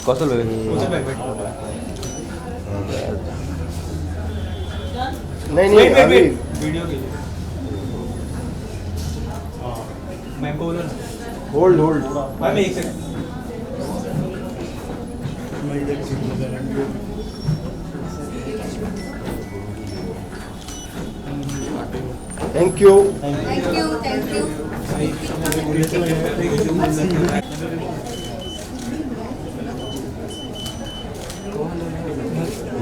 कौशल नहीं अभी वीडियो के लिए मैं बोल होल्ड भाई मैं एक सेकंड थैंक यू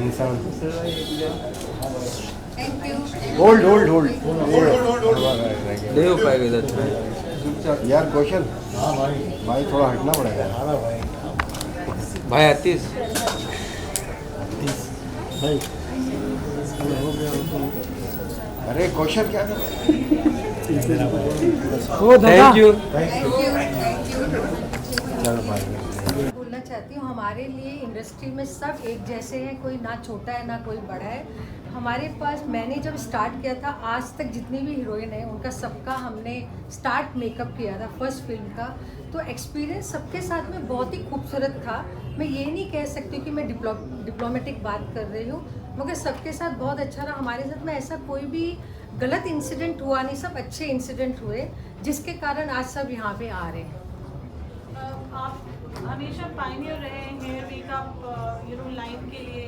इंसान होल्ड नहीं हो पाएगा इधर यार कौशल। भाई थोड़ा हटना पड़ेगा भाई। 38 भाई अरे कौशल क्या कर थैंक यू चलो भाई। बोलना चाहती हूँ, हमारे लिए इंडस्ट्री में सब एक जैसे हैं, कोई ना छोटा है ना कोई बड़ा है। हमारे पास मैंने जब स्टार्ट किया था आज तक जितनी भी हीरोइन है उनका सबका हमने स्टार्ट मेकअप किया था फर्स्ट फिल्म का, तो एक्सपीरियंस सबके साथ में बहुत ही खूबसूरत था। मैं ये नहीं कह सकती कि मैं डिप्लोमेटिक बात कर रही हूँ, मगर सबके साथ बहुत अच्छा रहा। हमारे साथ में ऐसा कोई भी गलत इंसिडेंट हुआ नहीं, सब अच्छे इंसिडेंट हुए जिसके कारण आज सब यहाँ पे आ रहे हैं। आप हमेशा पायनियर रहे हैं हेयर मेकअप लाइन के लिए,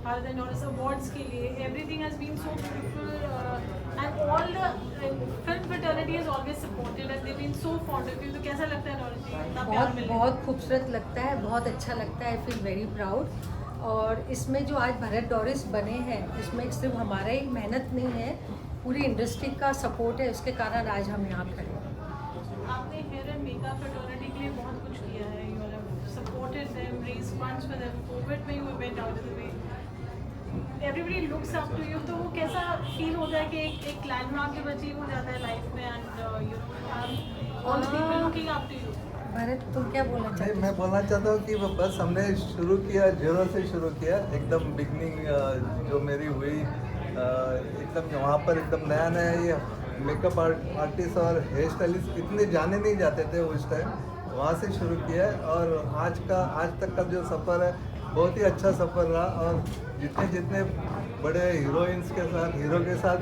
भारत एंड नॉर्थ अवार्ड्स के लिए। Everything has been so beautiful and all the film fraternity has always supported and they been so fond of you. तो कैसा लगता है नॉर्थ जी? बहुत खूबसूरत लगता है, बहुत अच्छा लगता है। I feel very proud. और इसमें जो आज भरत डोरिस बने हैं इसमें सिर्फ हमारा ही मेहनत नहीं है, पूरी इंडस्ट्री का सपोर्ट है, उसके कारण आज हम यहाँ खड़े हैं। आपने हेयर एंड मेकअप फ्रेटर्निटी के लिए बहुत कुछ किया है, you have supported them, raise funds for them, Covid में you went out of the way, everybody looks up to you. तो वो कैसा फील होता है कि एक लैंडमार्क जब अचीव हो जाता है लाइफ में and all the people looking up to you? Bharat तुम क्या बोलना चाहते हो? मैं बोलना चाहता हूँ कि बस हमने शुरू किया, जीरो से शुरू किया, एकदम बिगनिंग जो मेरी हुई एकदम वहाँ पर एकदम नया नया ये मेकअप आर्टिस्ट और हेयर स्टाइलिस्ट इतने जाने नहीं जाते थे उस टाइम, वहाँ से शुरू किया है। और आज तक का जो सफ़र है बहुत ही अच्छा सफ़र रहा। और जितने बड़े हीरोइंस के साथ, हीरो के साथ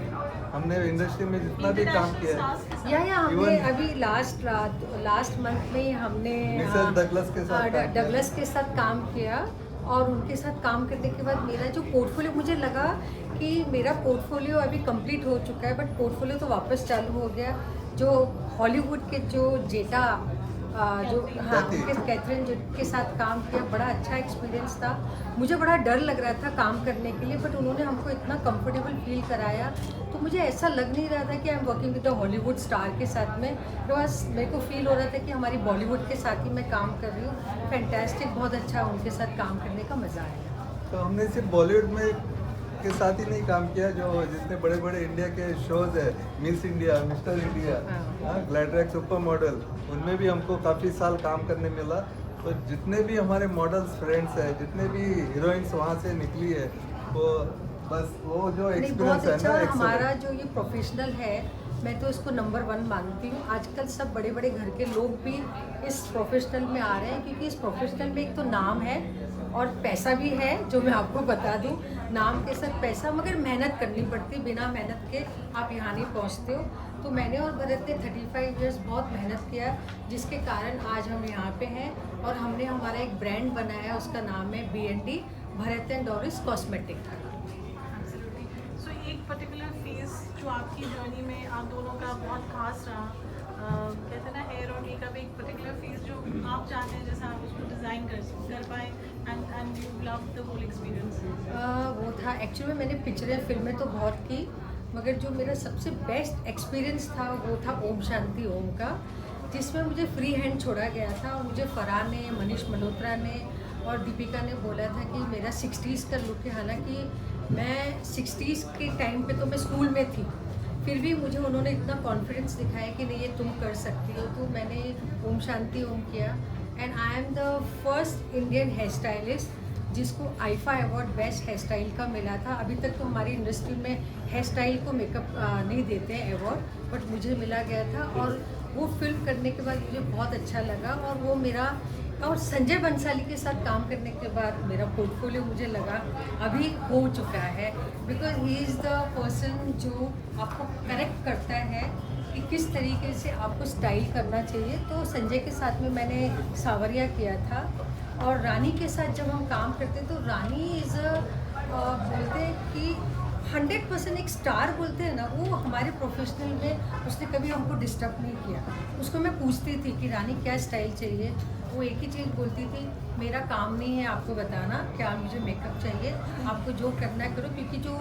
हमने इंडस्ट्री में जितना भी काम किया है, या हमने अभी लास्ट मंथ में हमने मिसेस डगलस के साथ काम किया। और उनके साथ काम करने के बाद मेरा जो पोर्टफोलियो, मुझे लगा कि मेरा पोर्टफोलियो अभी कंप्लीट हो चुका है, बट पोर्टफोलियो तो वापस चालू हो गया। जो हॉलीवुड के जो जेटा कैथरीन के साथ काम किया, बड़ा अच्छा एक्सपीरियंस था। मुझे बड़ा डर लग रहा था काम करने के लिए, बट उन्होंने हमको इतना कंफर्टेबल फील कराया, तो मुझे ऐसा लग नहीं रहा था कि I am working with the Hollywood star के साथ में। बस मेरे को फील हो रहा था कि हमारी बॉलीवुड के साथ ही मैं काम कर रही हूँ। फैंटास्टिक, बहुत अच्छा उनके साथ काम करने का मज़ा आया। तो हमने सिर्फ बॉलीवुड में के साथ ही नहीं काम किया, जो जितने बड़े बड़े इंडिया के शोज़ है, Miss India, Mister India, Gladrags super model, उनमें भी हमको काफ़ी साल काम करने मिला। तो जितने भी हमारे मॉडल्स फ्रेंड्स हैं, जितने भी हीरोइंस वहाँ से निकली है, वो बस वो जो एक्सपीरियंस है ना, हमारा जो ये प्रोफेशनल है, मैं तो इसको नंबर 1 मानती हूँ। आजकल सब बड़े बड़े घर के लोग भी इस प्रोफेशनल में आ रहे हैं, क्योंकि इस प्रोफेशनल में एक तो नाम है और पैसा भी है, जो मैं आपको बता दूं। नाम के साथ पैसा, मगर मेहनत करनी पड़ती, बिना मेहनत के आप यहाँ नहीं पहुँचते हो। तो मैंने और भरत ने 35 इयर्स बहुत मेहनत किया, जिसके कारण आज हम यहाँ पे हैं। और हमने हमारा एक ब्रांड बनाया, उसका नाम है BND, Bharat and Doris cosmetic. So एक पर्टिकुलर फेज जो आपकी जर्नी में आप दोनों का बहुत खास रहा, कहते हैं ना हेयर और मेकअप, एक पर्टिकुलर फेज जो आप चाहते हैं जैसा आप उसको डिज़ाइन कर पाए and you love the whole experience? वो था एक्चुअली मैंने पिक्चरें फिल्में तो बहुत की, मगर जो मेरा सबसे बेस्ट एक्सपीरियंस था वो था ओम शांति ओम का, जिसमें मुझे फ्री हैंड छोड़ा गया था। और मुझे फरहान ने, मनीष मल्होत्रा ने और दीपिका ने बोला था कि मेरा 60s का लुक है, हालांकि मैं 60s के टाइम पे तो मैं स्कूल में थी, फिर भी मुझे उन्होंने इतना कॉन्फिडेंस दिखाया कि नहीं ये तुम कर सकती हो, तो मैंने ओम शांति ओम किया। And I am the first Indian hair stylist जिसको IIFA award best hair style का मिला था। अभी तक तो हमारी इंडस्ट्री में हेयर स्टाइल को मेकअप नहीं देते हैं अवार्ड, बट मुझे मिला गया था और वो फिल्म करने के बाद मुझे बहुत अच्छा लगा। और वो मेरा और संजय बंसाली के साथ काम करने के बाद मेरा पोर्टफोलियो मुझे लगा अभी हो चुका है, because he is the person जो आपको करेक्ट करता है कि किस तरीके से आपको स्टाइल करना चाहिए। तो संजय के साथ में मैंने सावरिया किया था, और रानी के साथ जब हम काम करते तो रानी इज़ बोलते हैं कि 100% एक स्टार बोलते हैं ना, वो हमारे प्रोफेशनल में उसने कभी हमको डिस्टर्ब नहीं किया। उसको मैं पूछती थी कि रानी क्या स्टाइल चाहिए, वो एक ही चीज़ बोलती थी, मेरा काम नहीं है आपको बताना क्या मुझे मेकअप चाहिए, आपको जो करना है करो, क्योंकि जो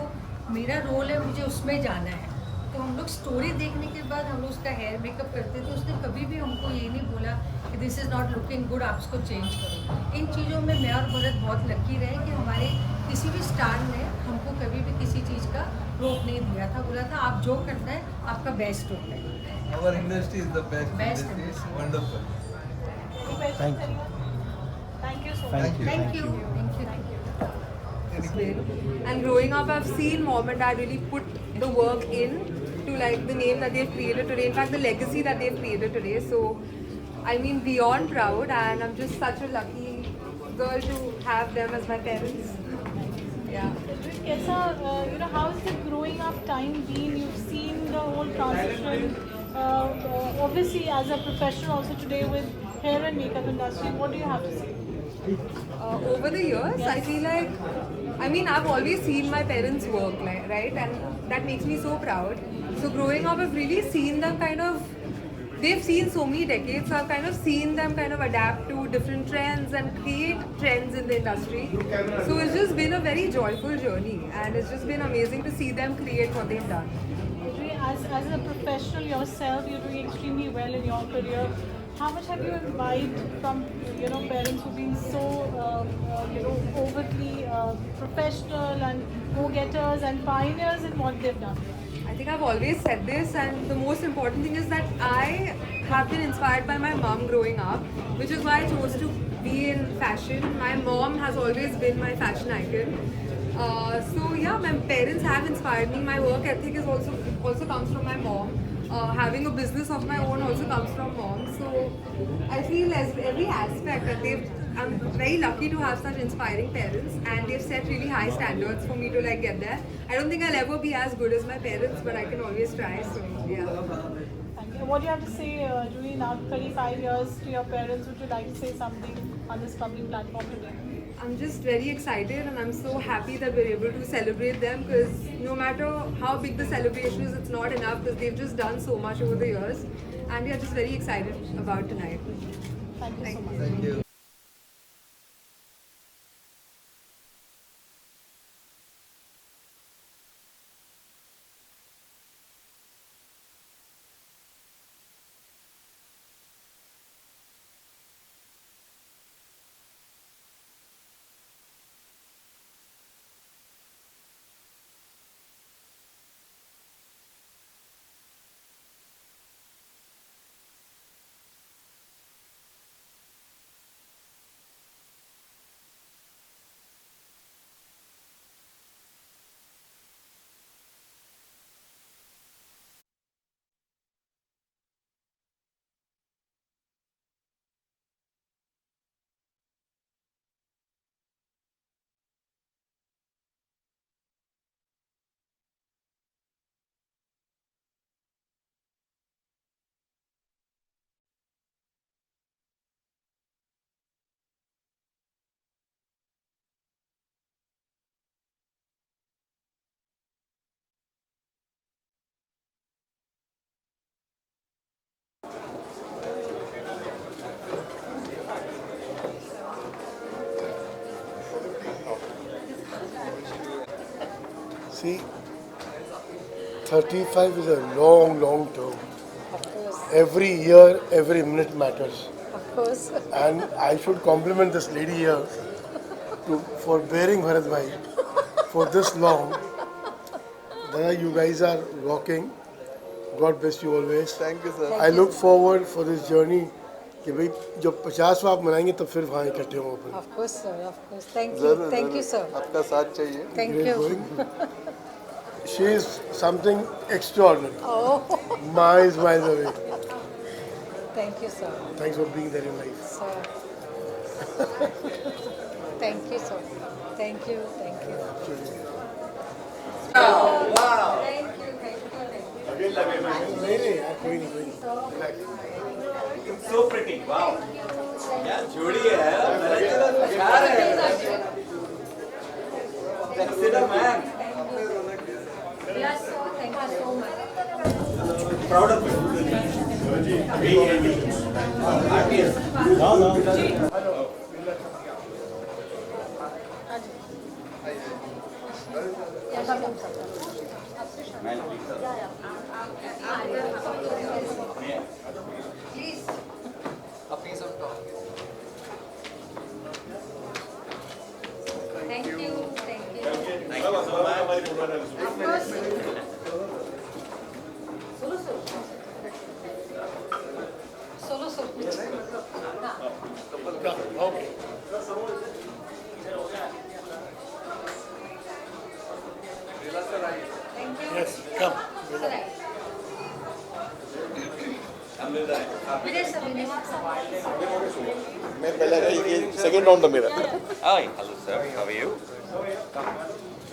मेरा रोल है मुझे उसमें जाना है। तो हम लोग स्टोरी देखने के बाद हम लोग उसका हेयर मेकअप करते थे, उसने कभी भी हमको ये नहीं बोला कि this is not looking good, आप इसको चेंज करो। इन चीज़ों में मैं और भरत बहुत लकी रहे कि हमारे किसी भी स्टार ने हमको कभी भी किसी चीज़ का रोक नहीं दिया था, बोला था आप जो करना है आपका बेस्ट होता है। Our industry is the best. Best industry. industry. Wonderful. Any questions, anyone? Thank you so much. Thank you. Thank you thank you thank you. And growing up, I've seen mom and dad really put the work in to like the name that they've created today. In fact, the legacy that they've created today. So, I mean, beyond proud, and I'm just such a lucky girl to have them as my parents. Yeah. Kaisa, how has the growing up time been? You've seen the whole transition. Obviously, as a professional, also today with hair and makeup industry, what do you have to say? Over the years, I feel like, I mean, I've always seen my parents work, like, right? And that makes me so proud. So growing up, I've really seen them kind of, they've seen so many decades, so I've kind of seen them kind of adapt to different trends and create trends in the industry. So it's just been a very joyful journey, and it's just been amazing to see them create what they've done. As a professional yourself, you're doing extremely well in your career. How much have you imbibed from parents who've been so overtly professional and go-getters and pioneers in what they've done? I think I've always said this, and the most important thing is that I have been inspired by my mom growing up, which is why I chose to be in fashion. My mom has always been my fashion icon. So yeah, my parents have inspired me. My work ethic is also comes from my mom. Having a business of my own also comes from mom. So I feel as every aspect that I'm very lucky to have such inspiring parents, and they've set really high standards for me to like get there. I don't think I'll ever be as good as my parents, but I can always try. So yeah. Thank you. What do you have to say, Julie, now 35 years to your parents? Would you like to say something on this public platform today? I'm just very excited, and I'm so happy that we're able to celebrate them, because no matter how big the celebration is, it's not enough because they've just done so much over the years, and we are just very excited about tonight. Thank you so much. Thank you. See, 35 is a long, long term. Every year, every minute matters. Of course. And I should compliment this lady here for bearing Bharat Bhai for this long. Dada, you guys are rocking. God bless you always. Thank you, sir. I look forward for this journey कि भाई जब 50वां आप मनाएंगे तब फिर वहाँ इकट्ठे हों अपन. Of course, sir. Of course. Thank you. जरूर Thank you, जरूर. sir. आपका साथ चाहिए. Thank Great you. going. She is something extraordinary. Oh, Miles away. thank you, sir. Thanks for being there in life. Sir. Thank you, sir. Thank you. Thank you. Wow. Thank you. Thank you. नहीं नहीं यार कोई नहीं. So pretty, wow. क्या जोड़ी है, प्यार है. Consider man. Yes, sir. Thank you so much. Proud of you. Artist. Please. Thank you. Thank you. Of course. Solo. Okay. Thank you. Yes, come. Sir, Vinay sir, Vinay sir. मैं पहले ये second round था मेरा. Hi, hello sir, how are you?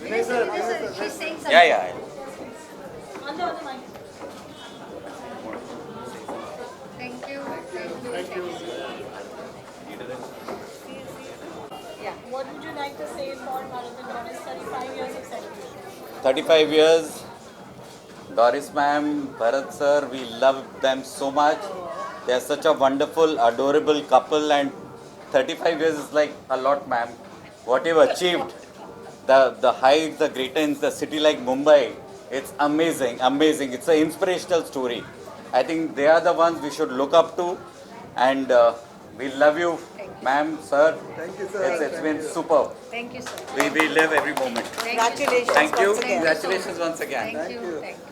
Vinay sir, she's saying something. Yeah. On the mic. Thank you. Thank you. Yeah. What would you like to say for Marathon Doris 35 years of celebration? 35 years. Doris ma'am, Bharat sir, we love them so much. They are such a wonderful, adorable couple, and 35 years is like a lot, ma'am. What you've achieved, the heights, the greater in the city like Mumbai, it's amazing. It's an inspirational story. I think they are the ones we should look up to, and we love you, ma'am, sir. Thank you, sir. It's been superb. Thank you, sir. We live every moment. Congratulations. Thank you. once again. Congratulations once again. Thank you. you. Thank you.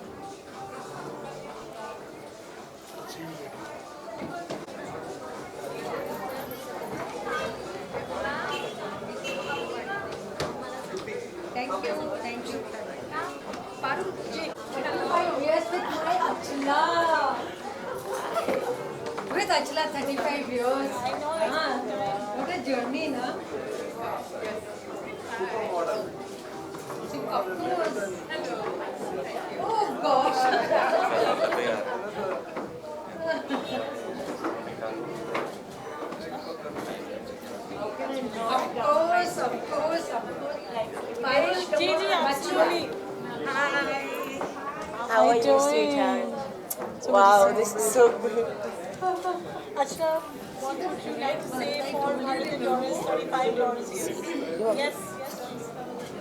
Thank you. Thank you. Paru, yes, with my Achla. With Achla, 35 years. I know it's What a journey, na? So, of course. Oh, gosh. Of course. Parish, absolutely. How are you, sweetheart? Wow, this is so good. Achha, what would you like to say for Marathon Doris 35 years? Yes.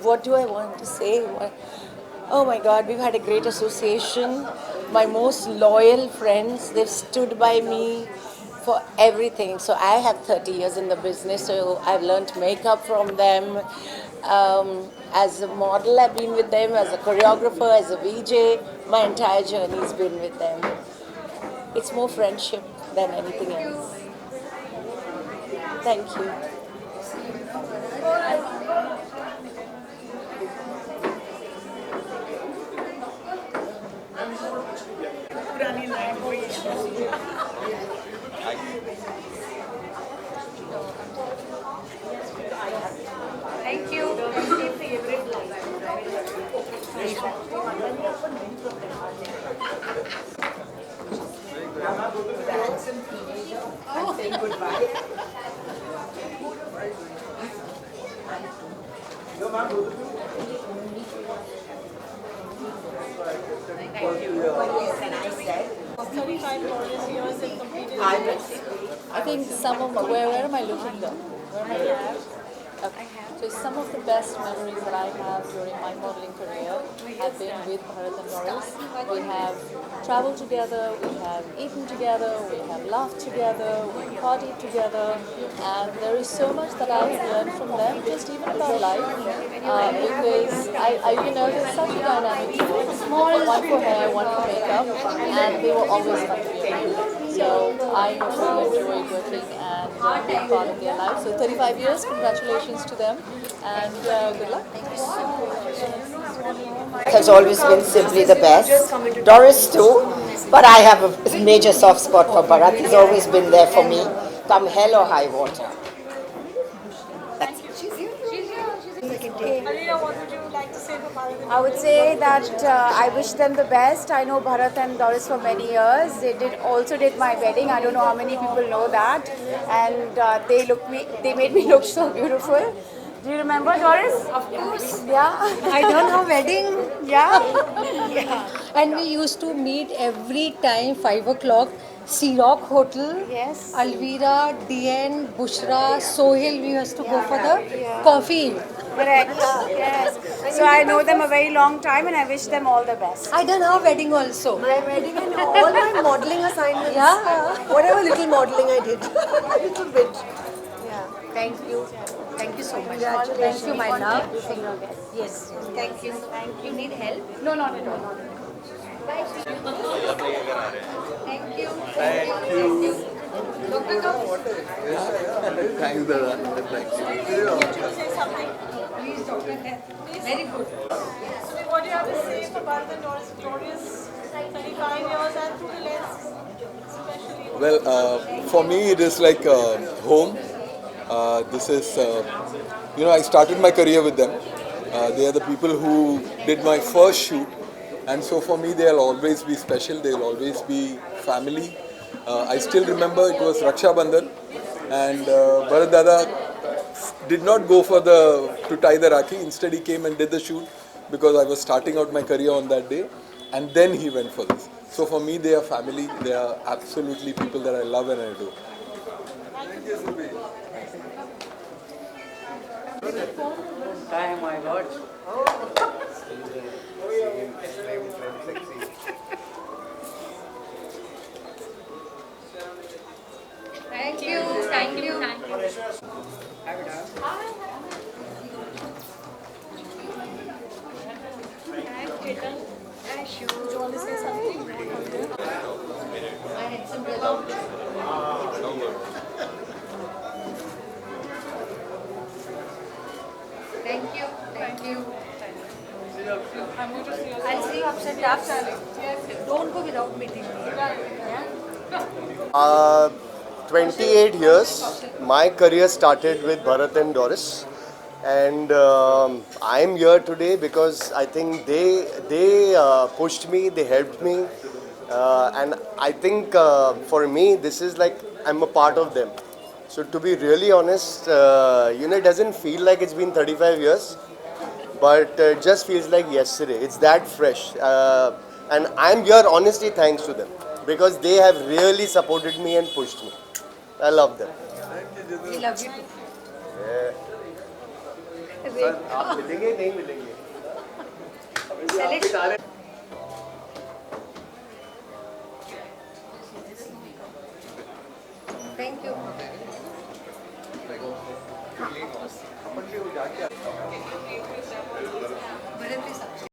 What do I want to say? Oh my God, we've had a great association. My most loyal friends, they've stood by me for everything. So I have 30 years in the business, so I've learned makeup from them. As a model, I've been with them. As a choreographer, as a VJ, my entire journey's been with them. It's more friendship than anything else. Thank you. Thank you. And I said, 35 glorious years and completed. I think some of where am I looking though? Where am I looking? Okay. So some of the best memories that I have during my modeling career have been with Bharat and Doris. We have traveled together, we have eaten together, we have laughed together, we partied together, and there is so much that I've learned from them, just even about life, because they're such a dynamic team. One for hair, one for makeup, and they were always fun to be around. So I really enjoyed working and being part of their life. So 35 years, congratulations to them, and good luck. Has always been simply the best. Doris too, but I have a major soft spot for Bharat. He's always been there for me, come hell or high water. Alina, what would you like to say for Bharat and I would say that I wish them the best. I know Bharat and Doris for many years. They also did my wedding. I don't know how many people know that. And they made me look so beautiful. Do you remember, Doris? Of course. Yeah. I done her wedding. Yeah. And we used to meet every time 5 o'clock. Sea Rock Hotel, Yes. Alvira, DN, Bushra, Sohail. We used to go for the coffee. Correct. Yes. So I know them a very long time and I wish them all the best. I done her wedding also. My wedding and all my modeling assignments. Yeah. Whatever little modeling I did. A little bit. Yeah. Thank you. Thank you so much. Congratulations. Thank you, my love. Wishing you the best. Yes. Thank you. You need help? No, not at all. Thank you. Thank you. Doctor, come. Thanks, Dada. Thanks. say something? Please, doctor. Very good. So what do you have to say for Bharat and Doris' glorious 35 years and through the lens, especially? Well, for me, it is like home. This is, I started my career with them. They are the people who did my first shoot. And so for me, they'll always be special. They'll always be family. I still remember it was Raksha Bandhan. And Bharat Dada did not go to tie the Rakhi. Instead, he came and did the shoot because I was starting out my career on that day. And then he went for this. So for me, they are family. They are absolutely people that I love and adore. Thank you, Subi. Hi, my God. Thank you. Thank you. Thank you. Thank you. I'll see you upset after. Don't go without meeting me. Yeah? 28 years. My career started with Bharat and Doris. And I'm here today because I think they pushed me, they helped me. And I think for me, this is like I'm a part of them. So to be really honest, it doesn't feel like it's been 35 years, but it just feels like yesterday. It's that fresh. And I'm here honestly thanks to them because they have really supported me and pushed me. I love them. We love you too. Yeah. Sir आप मिलेंगे नहीं मिलेंगे Thank you. Bharat is upset.